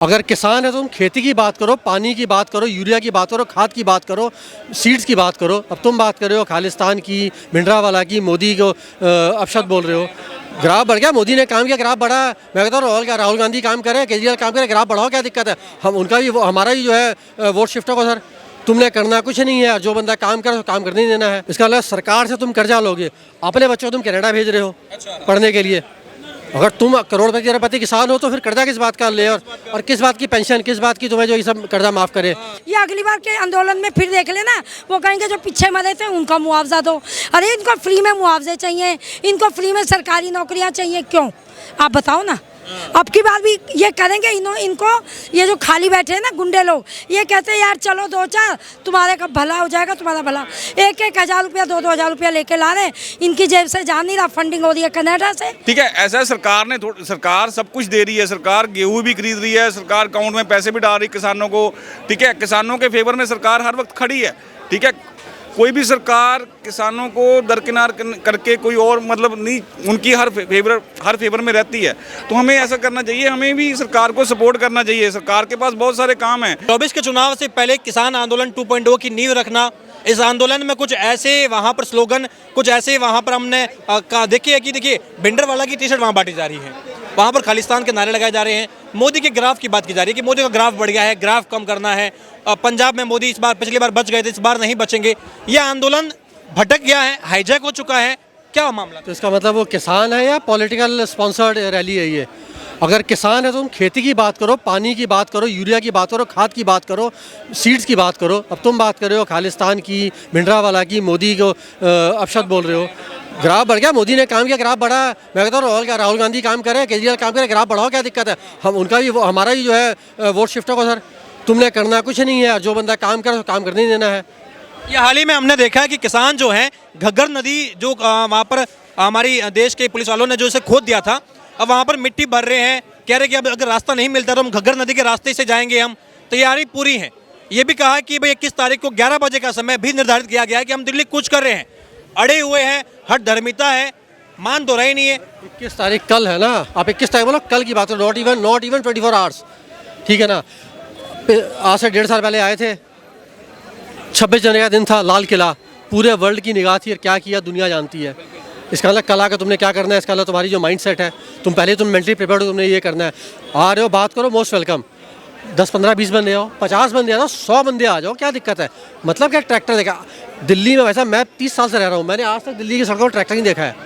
अगर किसान है तो तुम खेती की बात करो, पानी की बात करो, यूरिया की बात करो, खाद की बात करो, सीड्स की बात करो। अब तुम बात कर रहे हो खालिस्तान की, भिंडरावाला की, मोदी को अपशब्द बोल रहे हो। ग्राफ बढ़ गया, मोदी ने काम किया, ग्राफ बढ़ा। मैं कहता हूँ राहुल गांधी काम करे, केजरीवाल काम करे, ग्राफ बढ़ाओ, क्या दिक्कत है? हम उनका भी हमारा भी जो है वोट शिफ्ट होगा सर। तुमने करना कुछ नहीं है, जो बंदा काम करे तो काम करने ही देना है। इसका मतलब सरकार से तुम कर्जा लोगे, अपने बच्चों को तुम कनाडा भेज रहे हो पढ़ने के लिए। अगर तुम करोड़पति किसान हो तो फिर कर्जा किस बात का ले, और किस बात की पेंशन, किस बात की तुम्हें जो ये सब कर्जा माफ करे? ये अगली बार के आंदोलन में फिर देख लेना, वो कहेंगे जो पीछे मरे थे उनका मुआवजा दो। अरे इनको फ्री में मुआवजे चाहिए, इनको फ्री में सरकारी नौकरियां चाहिए, क्यों? आप बताओ ना। अब की बार भी ये करेंगे इनको ये जो खाली बैठे हैं ना गुंडे लोग, ये कहते हैं यार चलो दो चार, तुम्हारे का भला हो जाएगा, तुम्हारा भला। 1,000 रुपया 2,000 रुपया लेके ला रहे, इनकी जेब से जा नहीं रहा, फंडिंग हो रही है कनाडा से। ठीक है, ऐसा सरकार सब कुछ दे रही है, सरकार गेहूं भी खरीद रही है, सरकार अकाउंट में पैसे भी डाल रही है किसानों को। ठीक है, किसानों के फेवर में सरकार हर वक्त खड़ी है। ठीक है, कोई भी सरकार किसानों को दरकिनार करके कोई और मतलब नहीं, उनकी हर फेवर में रहती है। तो हमें ऐसा करना चाहिए, हमें भी सरकार को सपोर्ट करना चाहिए। सरकार के पास बहुत सारे काम हैं। 24 के चुनाव से पहले किसान आंदोलन 2.0 की नींव रखना, इस आंदोलन में कुछ ऐसे वहाँ पर स्लोगन, कुछ ऐसे वहाँ पर हमने देखिए भिंडरवाला की टी शर्ट वहाँ बांटी जा रही है, वहाँ पर खालिस्तान के नारे लगाए जा रहे हैं, मोदी के ग्राफ की बात की जा रही है कि मोदी का ग्राफ बढ़ गया है, ग्राफ कम करना है। पंजाब में मोदी इस बार, पिछली बार बच गए थे, इस बार नहीं बचेंगे। यह आंदोलन भटक गया है, हाईजैक हो चुका है, क्या मामला? तो इसका मतलब वो किसान है या पॉलिटिकल स्पॉन्सर्ड रैली है ये? अगर किसान है तो तुम खेती की बात करो, पानी की बात करो, यूरिया की बात करो, खाद की बात करो, सीड्स की बात करो। अब तुम बात कर रहे हो खालिस्तान की, भिंडरावाला की, मोदी को अपशब्द बोल रहे हो। ग्राफ बढ़ गया, मोदी ने काम किया, ग्राफ बढ़ा। मैं कहता हूँ राहुल गांधी काम करे, केजरीवाल काम करे, ग्राफ बढ़ाओ, क्या दिक्कत है? हम उनका भी हमारा भी जो है वोट शिफ्ट होगा सर। तुमने करना कुछ नहीं है, जो बंदा काम करे तो काम करने ही देना है। ये हाल ही में हमने देखा है कि किसान जो हैं घग्गर नदी जो वहाँ पर हमारी देश के पुलिस वालों ने जो इसे खोद दिया था, अब वहाँ पर मिट्टी भर रहे हैं, कह रहे कि अब अगर रास्ता नहीं मिलता तो हम घग्गर नदी के रास्ते से जाएंगे। हम तैयारी पूरी है। ये भी कहा कि भाई 21 तारीख को 11 बजे का समय भी निर्धारित किया गया है कि हम दिल्ली कूच कर रहे हैं। अड़े हुए हैं, हट धर्मिता है, मान तो रही नहीं है। 21 तारीख कल है ना, आप 21 तारीख बोलो, कल की बात है, नॉट इवन 24 आवर्स। ठीक है ना, आज से 1.5 साल पहले आए थे, 26 जनवरी का दिन था, लाल किला, पूरे वर्ल्ड की निगाह थी और क्या किया दुनिया जानती है। इसका मतलब कल आकर तुमने क्या करना है, इसका मतलब तुम्हारी जो माइंड सेट है, तुम पहले तुम मेंटली प्रिपेयर्ड हो, तुमने ये करना है। आ रहे हो, बात करो, मोस्ट वेलकम। 10, 15, 20 बंदे आओ, 50 बंदे आ जाओ, 100 बंदे आ जाओ, क्या दिक्कत है? मतलब क्या ट्रैक्टर देखा दिल्ली में? वैसा मैं 30 साल से रह रहा हूँ, मैंने आज तक दिल्ली की सड़कों पर ट्रैक्टर नहीं देखा है।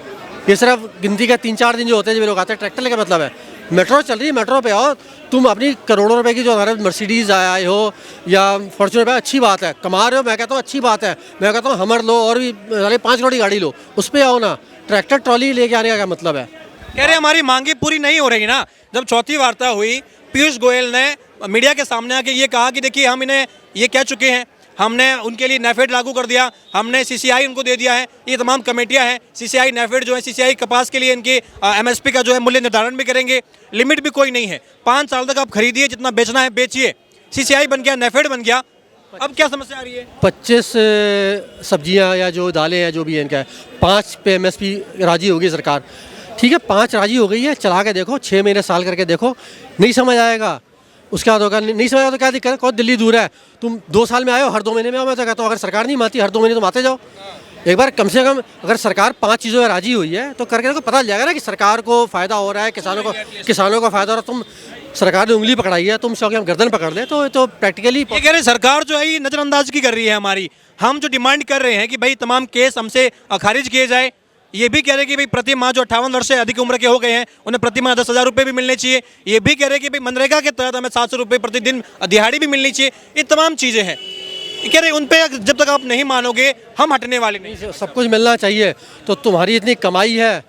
ये सिर्फ गिनती का 3-4 दिन जो होते हैं जब लोग आते हैं, ट्रैक्टर लेकर मतलब है। मेट्रो चल रही है, मेट्रो पे आओ, तुम अपनी करोड़ों रुपए की जो हमारे मर्सिडीज़ आए हो या फॉर्च्यूनर पे, अच्छी बात है, कमा रहे हो, मैं कहता हूँ अच्छी बात है। मैं कहता हूँ हमर लो और भी 5 करोड़ की गाड़ी लो, उस पर आओ ना। ट्रैक्टर ट्रॉली लेके आने का क्या मतलब है? कह रहे हमारी मांगे पूरी नहीं हो रही ना। जब चौथी वार्ता हुई, पीयूष गोयल ने मीडिया के सामने आके ये कहा कि देखिए हम इन्हें ये कह चुके हैं, हमने उनके लिए नेफेड लागू कर दिया, हमने सीसीआई उनको दे दिया है, ये तमाम कमेटियां हैं, सीसीआई नेफेड जो है, सीसीआई कपास के लिए इनके एमएसपी का जो है मूल्य निर्धारण भी करेंगे, लिमिट भी कोई नहीं है, 5 साल तक आप खरीदिए, जितना बेचना है बेचिए। सीसीआई बन गया, नेफेड बन गया, अब क्या समस्या आ रही है? 25 सब्जियां या जो दालें हैं जो भी है इनका है, 5 पे एमएसपी राजी होगी सरकार। ठीक है, 5 राजी हो गई है, चला के देखो, 6 महीने साल करके देखो, नहीं समझ आएगा उसके बाद होगा, नहीं समझ आएगा तो क्या दिक्कत है? कौन दिल्ली दूर है, तुम 2 साल में आए हो, हर 2 महीने में आओ। मैं तो कहता हूँ अगर सरकार नहीं मानती, हर 2 महीने तुम आते जाओ। एक बार कम से कम अगर सरकार 5 चीज़ों में राजी हुई है तो करके देखो, पता चल जाएगा ना कि सरकार को फ़ायदा हो रहा है, किसानों को फ़ायदा हो रहा है। तुम सरकार ने उंगली पकड़ाई है, तुम हम गर्दन पकड़ लें तो प्रैक्टिकली ये कह रहे सरकार जो है ये नज़रअंदाज की कर रही है हमारी। हम जो डिमांड कर रहे हैं कि भाई तमाम केस हमसे खारिज किए जाए, ये भी कह रहे हैं कि भाई प्रति माह जो 58 वर्ष से अधिक उम्र के हो गए हैं उन्हें प्रति माह 10,000 रुपये भी मिलने चाहिए। ये भी कह रहे हैं कि भाई मनरेगा के तहत हमें 700 रुपये प्रतिदिन दिहाड़ी भी मिलनी चाहिए। ये तमाम चीज़ें हैं, कह रहे उन पर जब तक आप नहीं मानोगे हम हटने वाले नहीं। सब कुछ मिलना चाहिए। तो तुम्हारी इतनी कमाई है,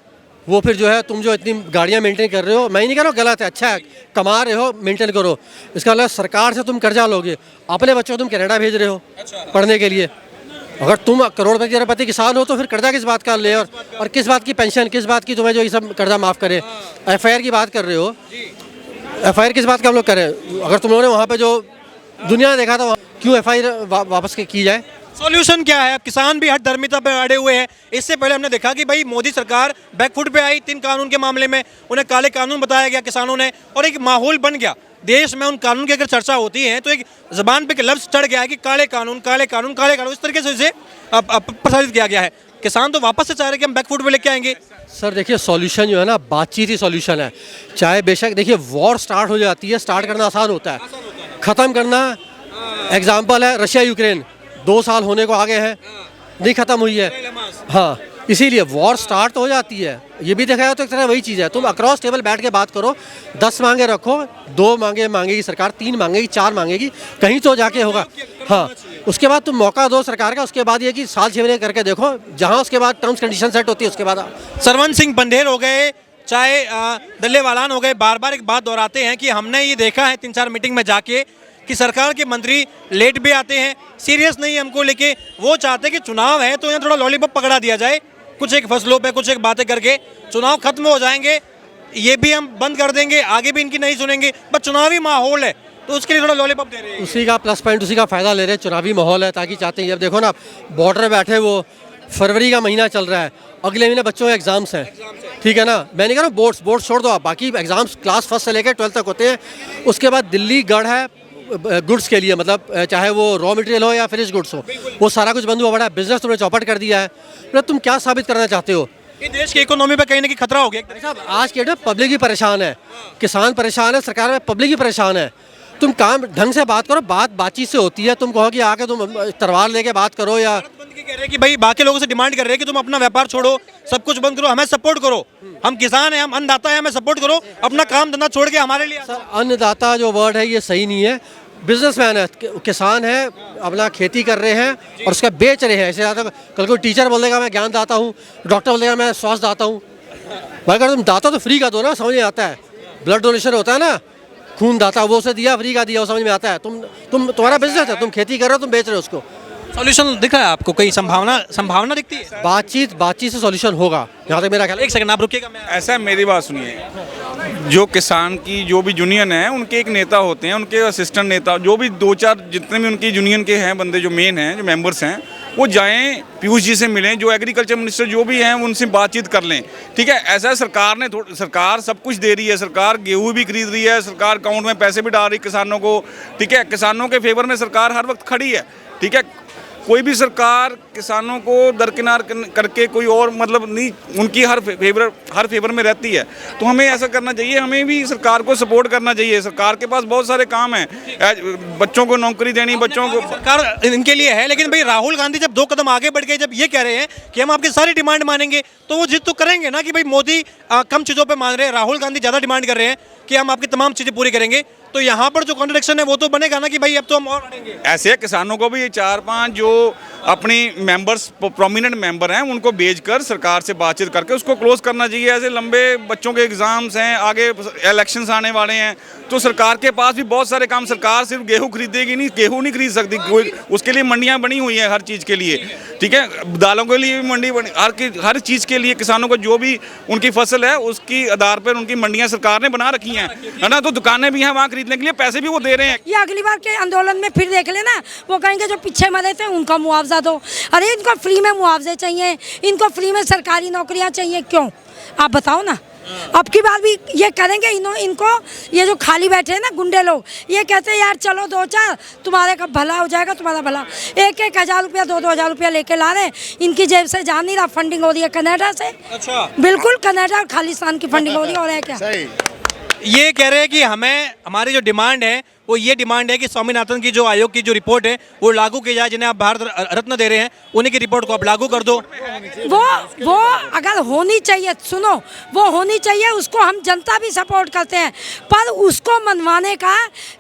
वो फिर जो है तुम जो इतनी गाड़ियाँ मेंटेन कर रहे हो, मैं नहीं कह रहा हूँ गलत है, अच्छा है, कमा रहे हो, मेंटेन करो। इसका मतलब सरकार से तुम कर्जा लोगे, अपने बच्चों को तुम कनाडा भेज रहे हो पढ़ने के लिए। अगर तुम करोड़पति किसान हो तो फिर कर्जा किस बात का ले, और किस बात की पेंशन, किस बात की तुम्हें जो ये सब कर्जा माफ़ करे? एफआईआर की बात कर रहे हो, एफआईआर किस बात का हम लोग करें? अगर तुम लोगों ने वहाँ पे जो दुनिया ने देखा था, क्यों एफआईआर वापस की जाए? सॉल्यूशन क्या है? अब किसान भी हट धर्मिता पर अड़े हुए हैं। इससे पहले हमने देखा कि भाई मोदी सरकार बैकफुट पे आई 3 कानून के मामले में, उन्हें काले कानून बताया गया किसानों ने, और एक माहौल बन गया देश में उन कानून की अगर चर्चा होती है तो एक ज़बान पे एक लफ्ज़ चढ़ गया है कि काले कानून काले कानून काले कानून, इस तरीके से इसे प्रसारित किया गया है। किसान तो वापस से चाह रहे हैं कि हम बैकफुट पे लेके आएंगे। सर देखिए सॉल्यूशन जो है ना बातचीत ही सॉल्यूशन है। चाहे बेशक देखिए वॉर स्टार्ट हो जाती है, स्टार्ट करना आसान होता है, ख़त्म करना एग्जाम्पल है रशिया यूक्रेन 2 साल होने को आगे हैं, नहीं ख़त्म हुई है। हाँ इसीलिए वॉर स्टार्ट तो हो जाती है। ये भी देखा जाए तो एक तरह वही चीज़ है, तुम अक्रॉस टेबल बैठ के बात करो, 10 मांगे रखो, 2 मांगे मांगेगी सरकार, 3 मांगेगी, 4 मांगेगी, कहीं तो जाके होगा। हाँ उसके बाद तुम मौका दो सरकार का, उसके बाद ये कि साल 6 महीने करके देखो, जहाँ उसके बाद टर्म्स कंडीशन सेट होती है उसके बाद। सरवन सिंह बंडेर हो गए, चाहे दल्लेवालान हो गए, बार बार एक बात दोहराते हैं कि हमने ये देखा है 3-4 मीटिंग में जाके कि सरकार के मंत्री लेट भी आते हैं, सीरियस नहीं हमको लेके। वो चाहते हैं कि चुनाव है तो यहाँ थोड़ा लॉलीपॉप पकड़ा दिया जाए, कुछ एक फसलों पे कुछ एक बातें करके चुनाव खत्म हो जाएंगे, ये भी हम बंद कर देंगे, आगे भी इनकी नहीं सुनेंगे, बस चुनावी माहौल है तो उसके लिए थोड़ा लॉलीपॉप दे रहे हैं। उसी का प्लस पॉइंट, उसी का फ़ायदा ले रहे हैं, चुनावी माहौल है ताकि चाहते हैं। अब देखो ना बॉर्डर बैठे, वो फरवरी का महीना चल रहा है, अगले महीने बच्चों के एग्जाम्स हैं, ठीक है ना। मैं नहीं कह रहा बोर्ड्स छोड़ दो आप, बाकी एग्जाम्स क्लास 1 से लेकर 12 तक होते हैं। उसके बाद दिल्ली गढ़ है गुड्स के लिए, मतलब चाहे वो रॉ मटेरियल हो या फिनिश गुड्स हो, वो सारा कुछ बंद हुआ पड़ा है। बिजनेस तुमने चौपट कर दिया है, मतलब तुम क्या साबित करना चाहते हो? ये देश की इकोनॉमी पे कहीं ना कहीं खतरा हो गया। साहब आज के डेट पब्लिक भी परेशान है, किसान परेशान है, सरकार में पब्लिक भी परेशान है। तुम काम ढंग से बात करो, बातचीत से होती है। तुम कहो कि आके तुम तलवार लेके बात करो या कह रहे हैं कि भाई बाकी लोगों से डिमांड कर रहे हैं कि तुम अपना व्यापार छोड़ो, सब कुछ बंद करो, हमें सपोर्ट करो, हम किसान हैं, हम अन्नदाता हैं, हमें सपोर्ट करो, अपना काम धंधा छोड़ के हमारे लिए। सर अन्नदाता जो वर्ड है ये सही नहीं है, बिजनेसमैन है, किसान है, अपना खेती कर रहे हैं और उसका बेच रहे हैं। ऐसे ज़्यादा कल को टीचर बोल देगा मैं ज्ञान दाता हूँ, डॉक्टर बोल देगा मैं स्वास्थ्य दाता हूँ। भाई अगर तुम दाता तो फ्री का दो ना, समझ में आता है। ब्लड डोनेशन होता है ना, खून दाता, वो उसे दिया फ्री का दिया, वो समझ में आता है। तुम्हारा बिजनेस है, तुम खेती कर रहे हो, तुम बेच रहे हो उसको। सॉल्यूशन दिख रहा है आपको? कहीं संभावना दिखती है? बातचीत से सॉल्यूशन होगा, जहाँ तक मेरा ख्याल है। एक सेकंड आप रुकिएगा, मैं ऐसा है, मेरी बात सुनिए। जो किसान की जो भी यूनियन है, उनके एक नेता होते हैं, उनके असिस्टेंट नेता, जो भी 2-4 जितने भी उनकी यूनियन के हैं बंदे, जो मेन हैं, जो मेंबर्स हैं, वो जाएं पीयूष जी से मिलें, जो एग्रीकल्चर मिनिस्टर जो भी हैं उनसे बातचीत कर लें, ठीक है। ऐसा है, सरकार सब कुछ दे रही है, सरकार गेहूँ भी खरीद रही है, सरकार अकाउंट में पैसे भी डाल रही है किसानों को, ठीक है। किसानों के फेवर में सरकार हर वक्त खड़ी है, ठीक है। कोई भी सरकार किसानों को दरकिनार करके कोई और मतलब नहीं, उनकी हर फेवर में रहती है। तो हमें ऐसा करना चाहिए, हमें भी सरकार को सपोर्ट करना चाहिए। सरकार के पास बहुत सारे काम हैं, बच्चों को नौकरी देनी, बच्चों को, सरकार इनके लिए है। लेकिन भाई राहुल गांधी जब 2 कदम आगे बढ़ गए, जब ये कह रहे हैं कि हम आपकी सारी डिमांड मानेंगे, तो वो जिद तो करेंगे ना कि भाई मोदी कम चीज़ों पे मान रहे हैं, राहुल गांधी ज़्यादा डिमांड कर रहे हैं कि हम आपकी तमाम चीज़ें पूरी करेंगे। तो यहाँ पर जो कॉन्ट्रडिक्शन है वो तो बनेगा ना कि भाई अब तो हम और बढ़ेंगे। ऐसे किसानों को भी 4-5 जो अपनी मेंबर्स प्रोमिनेंट मेंबर हैं उनको भेजकर सरकार से बातचीत करके उसको क्लोज करना चाहिए। ऐसे लंबे बच्चों के एग्जाम्स हैं, आगे इलेक्शंस आने वाले हैं, तो सरकार के पास भी बहुत सारे काम। सरकार सिर्फ गेहूं खरीदेगी नहीं, गेहूं नहीं खरीद सकती, उसके लिए मंडियां बनी हुई हैं हर चीज़ के लिए, ठीक है। दालों के लिए भी मंडी बनी, हर चीज़ के लिए किसानों को जो भी उनकी फसल है उसकी आधार पर उनकी मंडियाँ सरकार ने बना रखी हैं, है ना। तो दुकानें भी हैं, वहाँ खरीदने के लिए पैसे भी वो दे रहे हैं। ये अगली बार के आंदोलन में फिर देख लेना, वो कहेंगे जो पीछे मरे थे उनका मुआवजा दो। अरे इनको फ्री में मुआवजे चाहिए, इनको फ्री में सरकारी नौकरियां चाहिए, क्यों? आप बताओ ना। अब की बार भी ये करेंगे इनको, ये जो खाली बैठे हैं ना गुंडे लोग, ये कहते हैं यार चलो 2-4 तुम्हारे का भला हो जाएगा, तुम्हारा भला। 1-1 हज़ार रुपया 2-2 हज़ार रुपया लेके ला रहे, इनकी जेब से जान नहीं रहा, फंडिंग हो रही है कनाडा से। अच्छा, बिल्कुल कनाडा और खालिस्तान की फंडिंग हो रही है, और है क्या? ये कह रहे हैं कि हमारी जो डिमांड है वो ये डिमांड है कि स्वामीनाथन की जो आयोग की जो रिपोर्ट है वो लागू की जाए। जिन्हें आप भारत रत्न दे रहे हैं उन्हीं की रिपोर्ट को आप लागू कर दो। वो अगर होनी चाहिए, सुनो, वो होनी चाहिए, उसको हम जनता भी सपोर्ट करते हैं, पर उसको मनवाने का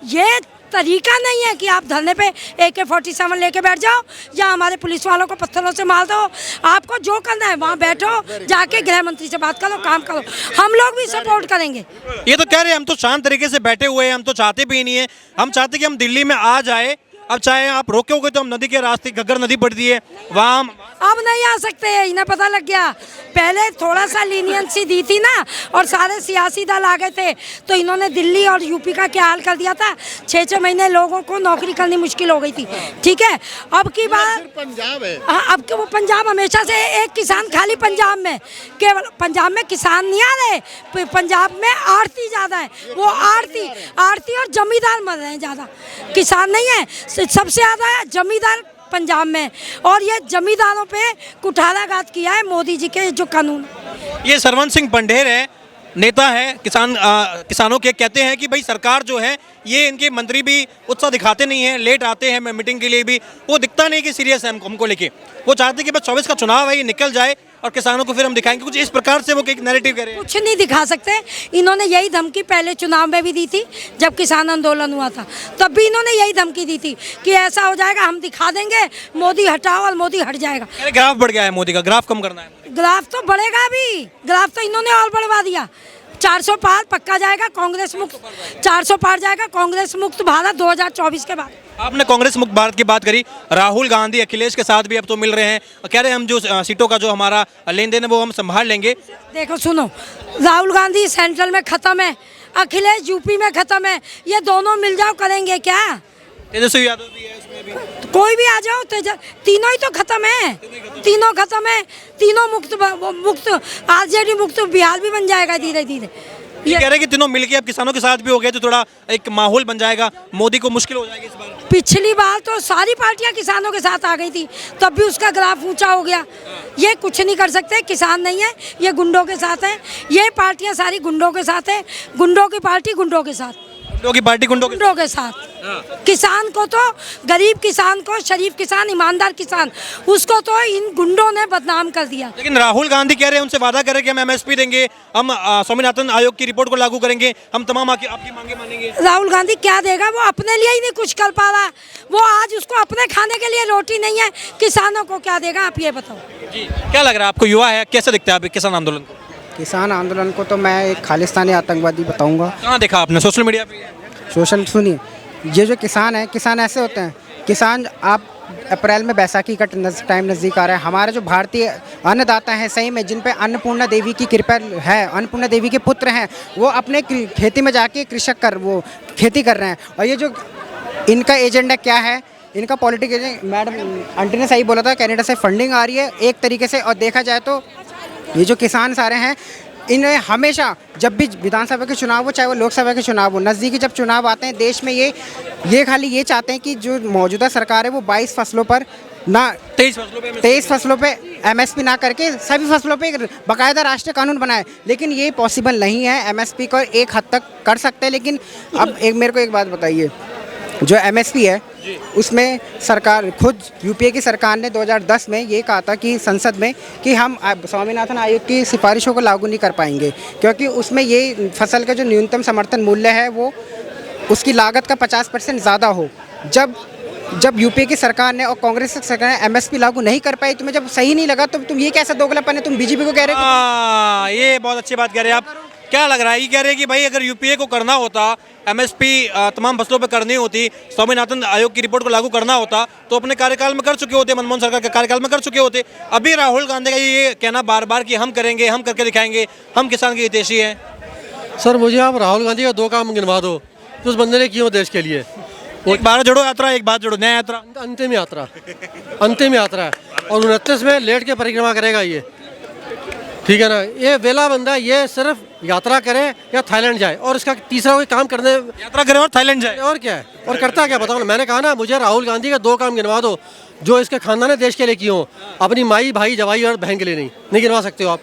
ये तरीका नहीं है कि आप धरने पे AK-47 लेके बैठ जाओ या हमारे पुलिस वालों को पत्थरों से मार दो। आपको जो करना है वहाँ बैठो, जाके गृह मंत्री से बात करो, काम करो, हम लोग भी सपोर्ट करेंगे। ये तो कह रहे हैं हम तो शांत तरीके से बैठे हुए हैं, हम तो चाहते भी नहीं है, हम चाहते कि हम दिल्ली में आ जाए अब चाहे आप रोकोगे तो हम नदी के रास्ते घग्गर नदी पड़ती है वहाँ हम अब नहीं आ सकते हैं, इन्हें पता लग गया। पहले थोड़ा सा लीनियंसी दी थी ना और सारे सियासी दल आ गए थे तो इन्होंने दिल्ली और यूपी का क्या हाल कर दिया था। 6-6 महीने लोगों को नौकरी करनी मुश्किल हो गई थी। ठीक है, अब की बात पंजाब है। हाँ, अब के वो पंजाब हमेशा से एक किसान खाली पंजाब में, केवल पंजाब में किसान नहीं आ रहे, पंजाब में आड़ती ज़्यादा है। वो आड़ती और जमींदार मर रहे हैं ज़्यादा, किसान नहीं है। सबसे ज़्यादा जमींदार पंजाब में, और ये जमींदारों पे कुठाराघात किया है मोदी जी के जो कानून। ये सरवन सिंह पंढेर है, नेता है किसानों के, कहते हैं कि भाई सरकार जो है ये इनके मंत्री भी उत्साह दिखाते नहीं है, लेट आते हैं मीटिंग के लिए भी, वो दिखता नहीं कि सीरियस है हमको लेके। वो चाहते हैं कि बस 24 का चुनाव है ये निकल जाए और किसानों को फिर हम दिखाएंगे। कुछ इस प्रकार से वो एक नैरेटिव कह रहे हैं। कुछ नहीं दिखा सकते। इन्होंने यही धमकी पहले चुनाव में भी दी थी, जब किसान आंदोलन हुआ था तब भी इन्होंने यही धमकी दी थी कि ऐसा हो जाएगा, हम दिखा देंगे, मोदी हटाओ, और मोदी हट जाएगा। अरे ग्राफ बढ़ गया है मोदी का, ग्राफ कम करना है। ग्राफ तो बढ़ेगा भी, ग्राफ तो इन्होंने और बढ़वा दिया। 400 पार पक्का जाएगा कांग्रेस मुक्त, 400 पार जाएगा कांग्रेस मुक्त भारत 2024 के बाद। आपने कांग्रेस मुक्त भारत की बात करी, राहुल गांधी अखिलेश के साथ भी अब तो मिल रहे हैं और कह रहे हैं हम जो सीटों का जो हमारा लेन देन है वो हम संभाल लेंगे। देखो सुनो, राहुल गांधी सेंट्रल में खत्म है, अखिलेश यूपी में खत्म है, ये दोनों मिल जाओ करेंगे क्या? तेजस्वी यादव भी है उसमें भी। तो कोई भी आ जाओ, तीनों ही तो खत्म है, तीनों खत्म है, तीनों मुक्त आरजेडी मुक्त बिहार भी बन जाएगा धीरे धीरे। ये कह रहे हैं कि तीनों मिलके अब किसानों के साथ भी हो गए तो थोड़ा एक माहौल बन जाएगा, मोदी को मुश्किल हो जाएगी इस बार। पिछली बार तो सारी पार्टियां किसानों के साथ आ गई थी, तब भी उसका ग्राफ ऊंचा हो गया। ये कुछ नहीं कर सकते, किसान नहीं है, ये गुंडों के साथ है। ये पार्टियां सारी गुंडों के साथ है, गुंडों की पार्टी गुंडों के साथ, गुंडों की पार्टी गुंडों के साथ। किसान को तो, गरीब किसान को, शरीफ किसान, ईमानदार किसान, उसको तो इन गुंडों ने बदनाम कर दिया। लेकिन राहुल गांधी कह रहे हैं, उनसे वादा कर रहे हैं कि हम एमएसपी देंगे, हम स्वामीनाथन आयोग की रिपोर्ट को लागू करेंगे, हम तमाम आपकी मांगे मानेंगे। राहुल गांधी क्या देगा? वो अपने लिए ही नहीं कुछ कर पा रहा। वो आज उसको अपने खाने के लिए रोटी नहीं है, किसानों को क्या देगा? आप ये बताओ जी, क्या लग रहा है आपको, युवा है, कैसे दिखता है अभी किसान आंदोलन को? किसान आंदोलन को तो मैं एक खालिस्तानी आतंकवादी बताऊंगा। कहाँ देखा आपने, सोशल मीडिया पे? सोशल सुनिए, ये जो किसान है, किसान ऐसे होते हैं, किसान आप अप्रैल में बैसाखी का टाइम नज़दीक आ रहा है। हमारे जो भारतीय अन्नदाता हैं, सही में जिन पे अन्नपूर्णा देवी की कृपा है, अन्नपूर्णा देवी के पुत्र हैं, वो अपने खेती में जाके कृषक कर वो खेती कर रहे हैं। और ये जो इनका एजेंडा क्या है, इनका पॉलिटिकल, मैडम आंटी ने सही बोला था, कनाडा से फंडिंग आ रही है एक तरीके से। और देखा जाए तो ये जो किसान सारे हैं, इन्हें हमेशा जब भी विधानसभा के चुनाव हो, चाहे वो लोकसभा के चुनाव हो, नज़दीकी जब चुनाव आते हैं देश में, ये खाली ये चाहते हैं कि जो मौजूदा सरकार है वो 22 फसलों पर ना 23 फसलों पे एमएसपी ना करके सभी फसलों पे बाकायदा राष्ट्रीय कानून बनाए। लेकिन ये पॉसिबल नहीं है। एमएसपी को एक हद तक कर सकते हैं, लेकिन अब मेरे को एक बात बताइए, जो एमएसपी है उसमें सरकार खुद, यूपीए की सरकार ने 2010 में ये कहा था कि संसद में कि हम स्वामीनाथन आयोग की सिफारिशों को लागू नहीं कर पाएंगे, क्योंकि उसमें ये फसल का जो न्यूनतम समर्थन मूल्य है वो उसकी लागत का 50% ज़्यादा हो। जब यूपीए की सरकार ने और कांग्रेस की सरकार ने एमएसपी लागू नहीं कर पाई, तुम्हें जब सही नहीं लगा तो तुम ये कैसा दोगलापन है? तुम बीजेपी को कह रहे हो। ये बहुत अच्छी बात कह रहे हैं आप। क्या लग रहा है, ये कह रहे हैं कि भाई अगर यूपीए को करना होता, एमएसपी तमाम फसलों पे करनी होती, स्वामीनाथन आयोग की रिपोर्ट को लागू करना होता, तो अपने कार्यकाल में कर चुके होते, मनमोहन सरकार के कार्यकाल में कर चुके होते। अभी राहुल गांधी का ये कहना बार बार कि हम करेंगे, हम करके दिखाएंगे, हम किसान के हितैषी हैं। सर मुझे आप राहुल गांधी का 2 काम गिनवा दो जो उस बंदे ने किए हो देश के लिए। एक भारत जोड़ो यात्रा, एक बात जोड़ो न्याय यात्रा, अंतिम यात्रा है, और 29 में लेट के परिक्रमा करेगा ये, ठीक है ना। ये वेला बंदा, ये सिर्फ यात्रा करे या थाईलैंड जाए, और इसका तीसरा कोई काम करने, यात्रा करे और थाईलैंड जाए, और क्या है, और करता क्या बताओ ना। मैंने कहा ना, मुझे राहुल गांधी के 2 काम गिनवा दो जो इसके खानदान ने देश के लिए किए हों, अपनी माई, भाई, जवाई और बहन के लिए नहीं गिनवा सकते हो आप।